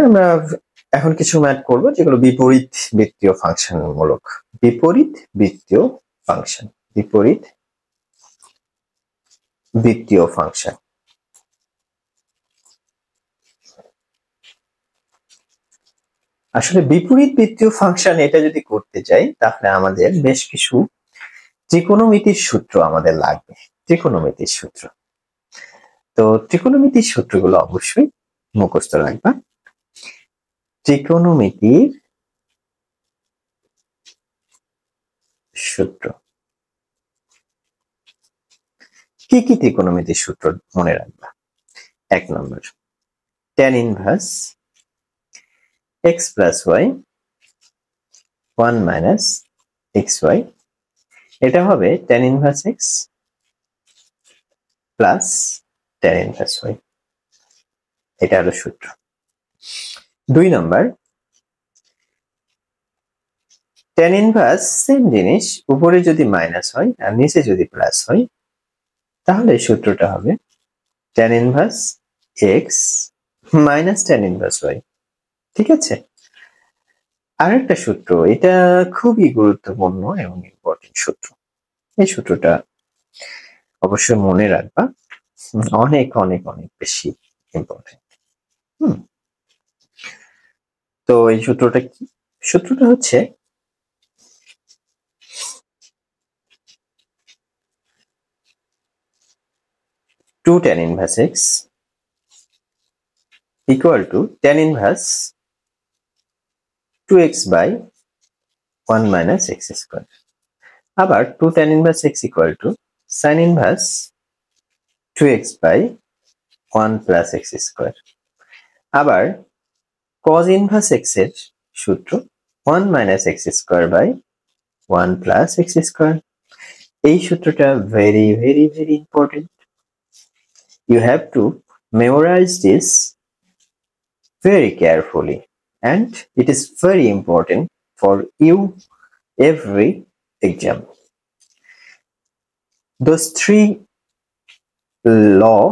আমরা এখন কিছু ম্যাথ করব যেগুলো বিপরীত বৃত্তীয় ফাংশন মূলক। বিপরীত বৃত্তীয় ফাংশন, বিপরীত বৃত্তীয় ফাংশন। আসলে বিপরীত বৃত্তীয় ফাংশন এটা যদি করতে চাই তাহলে আমাদের বেশ কিছু ত্রিকোণমিতির সূত্র আমাদের লাগবে। ত্রিকোণমিতির সূত্র, তো ত্রিকোণমিতির সূত্রগুলো অবশ্যই মুখস্থ রাখবা। ত্রিকোণমিতির সূত্র, কি কি ত্রিকোণমিতির সূত্র মনে রাখবা? 1 নম্বর, tan inverse x plus y 1 minus xy, এটা হবে tan inverse x plus tan inverse y, এটা হলো সূত্র। 2 নম্বর, tan ইনভার্স সেম জিনিস, উপরে যদি মাইনাস হয় আর নিচে যদি প্লাস হয় তাহলে সূত্রটা হবে tan inverse x minus tan inverse y। ঠিক আছে, আরেকটা সূত্র, এটা খুবই গুরুত্বপূর্ণ এবং ইম্পর্টেন্ট সূত্র, এই সূত্রটা অবশ্যই মনে রাখবা, অনেক অনেক অনেক বেশি ইম্পর্টেন্ট। তো এই সূত্রটা কি? সূত্রটা হচ্ছে two tan inverse x equal to tan inverse 2x by 1 minus x square, আবার 2 tan inverse x equal to sin inverse 2x by 1 plus x square, আবার cos ইনভার্স x এর সূত্র 1 minus x square by 1 plus x square। এই সূত্রটা very very very important. You have to memorize this very carefully and it is very important for you every exam. Those three law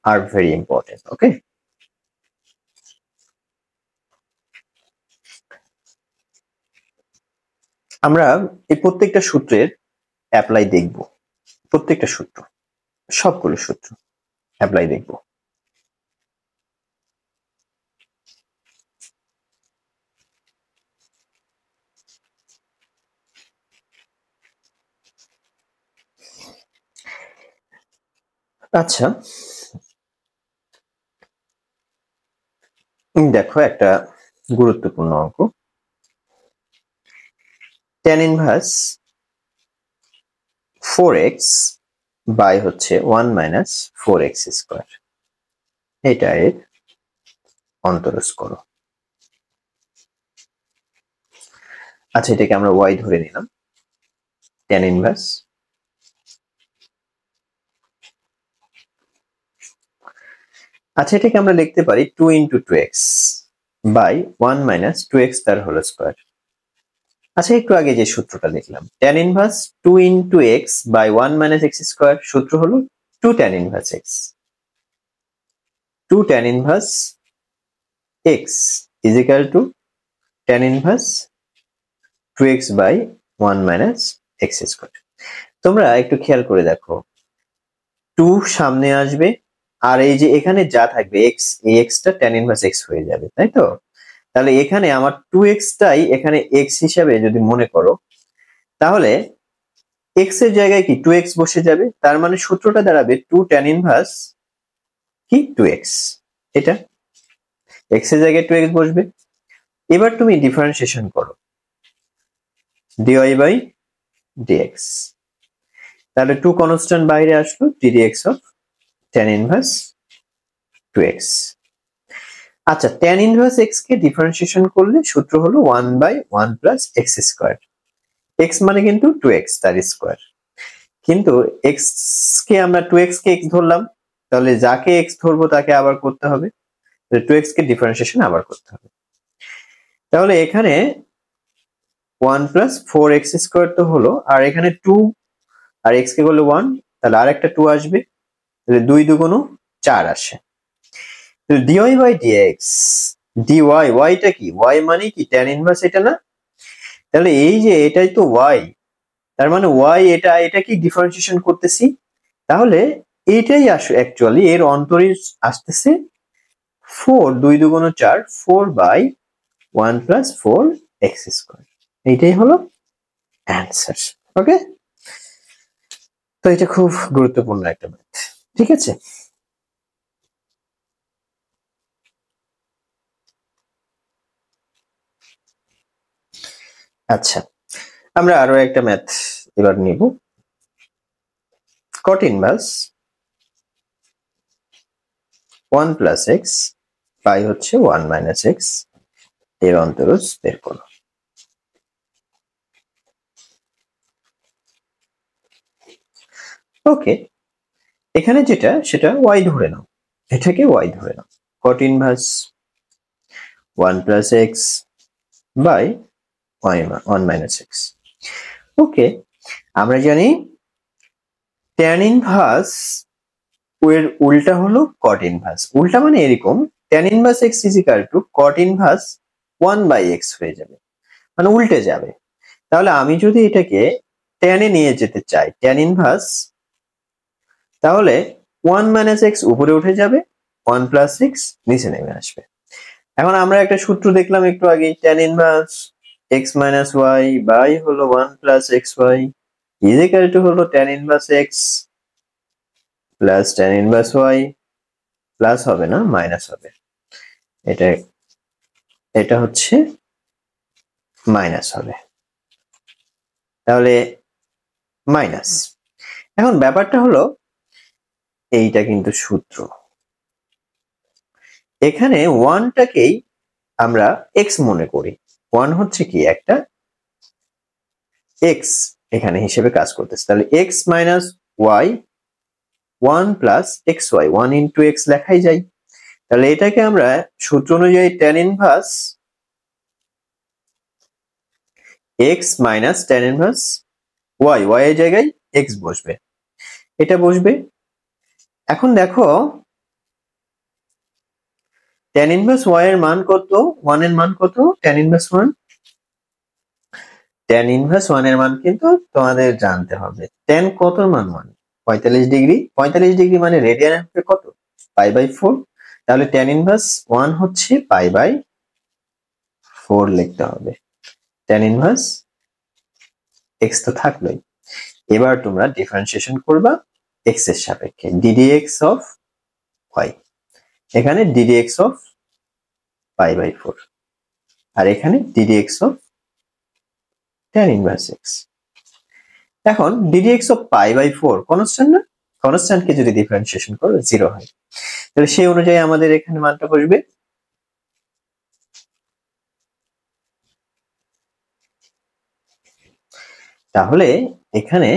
are very important. Okay, আমরা এই প্রত্যেকটা সূত্রের apply দেখব, প্রত্যেকটা সূত্র, সবগুলো সূত্র অ্যাপ্লাই দেখব। আচ্ছা, দেখো একটা গুরুত্বপূর্ণ অঙ্ক, tan ইনভার্স 4x বাই হচ্ছে 1 মাইনাস 4x স্কয়ার, এটা এর অন্তরজ করো। আচ্ছা, এটাকে আমরা y ধরে নিলাম, tan ইনভার্স আচ্ছা এটাকে আমরা লিখতে পারি 2 into 2x by 1 minus 2x তার হোল স্কয়ার। আচ্ছা, একটু আগে যে সূত্রটা দেখলাম tan inverse 2 into x by 1 minus x square, সূত্র হলো 2 tan inverse x, 2 tan inverse x is equal to tan inverse 2x by 1 minus x square. তোমরা একটু খেয়াল করে দেখো, 2 সামনে আসবে আর এই যে এখানে যা থাকবে x, এই x টা tan ইনভার্স x হয়ে যাবে, তাই তো? তাহলে এখানে আমার 2x টাই এখানে x হিসাবে যদি মনে করো, তাহলে x এর জায়গায় কি 2x বসে যাবে, তার মানে সূত্রটা দাঁড়াবে 2 tan ইনভার্স কি 2x, এটা x এর জায়গায় 2x বসবে। এবার তুমি ডিফারেন্সিয়েশন করো dy by dx, তাহলে 2 কনস্ট্যান্ট বাইরে আসলো, ddx of tan inverse 2x। আচ্ছা, tan ইনভার্স x কে ডিফারেন্সিয়েশন করলে সূত্র হলো 1 by 1 plus x square, x মানে কিন্তু 2x তার স্কয়ার, কিন্তু x কে আমরা 2x কে x ধরলাম, তাহলে যাকে x ধরবো তাকে আবার করতে হবে, 2x কে ডিফারেন্সিয়েশন আবার করতে হবে। তাহলে এখানে 1 plus 4x স্কয়ার তো হলো, আর এখানে 2 আর x কে করলে 1, তাহলে আরেকটা 2 আসবে, তাহলে 2 দুগুণ 4 আসে। dy বাই dx dy yটা কি y মানে কি tan ইনভার্স এটা না, তাহলে এই যে এটাই তো y, তার মানে y এটা কি ডিফারেন্সিয়েশন করতেছি, তাহলে এইটাই আসে অ্যাকচুয়ালি এর অন্তরে আসতেছে 4 2 2 গুণ 4 4 বাই 1 প্লাস 4 এক্স স্কয়ার, এইটাই হলো অ্যান্সার। ওকে, তো এটা খুব গুরুত্বপূর্ণ একটা ম্যাথ, ঠিক আছে। আচ্ছা, আমরা আরো একটা ম্যাথ এবার নিব। cot inverse 1 plus x by হচ্ছে 1 মাইনাস এক্স এর অন্তরজ বের করো। ওকে, এখানে যেটা সেটা y ধরে নাও, এটাকে y ধরে নাও। cot inverse 1 plus x by 1 minus x. Okay, আমরা জানি tan ইনভার্স এর উল্টা হলো cot ইনভার্স, উল্টা মানে এরকম tan inverse x is equal to cot inverse 1 by x হয়ে যাবে, মানে উল্টে যাবে। তাহলে আমি যদি এটাকে tan এ নিয়ে যেতে চাই tan ইনভার্স, তাহলে 1 মাইনাস x উপরে উঠে যাবে, 1 প্লাস x নিচে নেমে আসবে। এখন আমরা একটা সূত্র দেখলাম একটু আগে, tan inverse x minus y by হলো 1 plus xy is equal to হলো tan inverse x plus tan inverse y, plus হবে না মাইনাস হবে, এটা এটা হচ্ছে মাইনাস হবে, তাহলে মাইনাস। এখন ব্যাপারটা হলো এইটা কিন্তু সূত্র, এখানে 1টাকেই আমরা x মনে করি, 1 হচ্ছে কি একটা x এখানে হিসেবে কাজ করতেছে, তাহলে x minus y 1 plus xy 1 into x লেখাই যায়। তাহলে এটাকে আমরা সূত্র অনুযায়ী tan inverse x minus tan inverse y, y এর জায়গায় x বসবে, এটা বসবে। এখন দেখো tan ইনভার্স y এর মান কত, 1 এর মান কত, tan ইনভার্স 1, tan ইনভার্স 1 এর মান কিন্তু তোমাদের জানতে হবে। tan কত মান 1, 45 ডিগ্রি, 45 ডিগ্রি মানে রেডিয়ান হবে কত, পাই বাই 4, তাহলে tan ইনভার্স 1 হচ্ছে পাই বাই 4 লিখতে হবে। tan ইনভার্স x তো থাকলোই, এবার তোমরা ডিফারেন্সিয়েশন করবা x এর সাপেক্ষে ddx অফ y, এখানে ddx অফ পাই বাই 4 আর এখানে ddx of tan inverse x। এখন ddx of pi by 4 constant না, কনস্ট্যান্টকে যদি ডিফারেন্সিয়েশন করো 0 হয়, তাহলে সেই অনুযায়ী আমাদের এখানে মানটা বসবে। তাহলে এখানে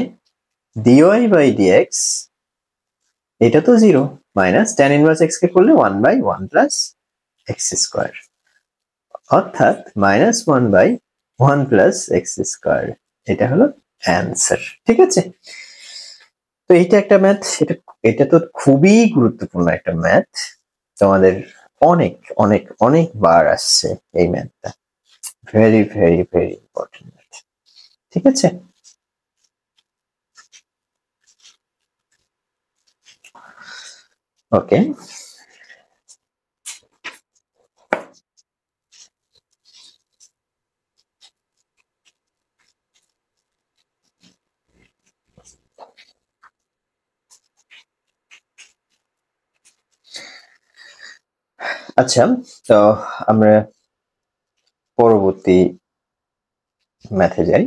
dy বাই dx এটা তো 0 মাইনাস tan ইনভার্স x কে করলে 1 বাই 1 প্লাস x স্কয়ার, অর্থাৎ minus 1 by 1 plus x square, এটা হলো অ্যান্সার। ঠিক আছে, তো এইটা একটা ম্যাথ, এটা তো খুবই গুরুত্বপূর্ণ একটা ম্যাথ, তোমাদের অনেক অনেক অনেকবার আসছে এই ম্যাথটা, very very very important math. ঠিক আছে, ওকে। আচ্ছা, তো আমরা পরবর্তী ম্যাথে যাই।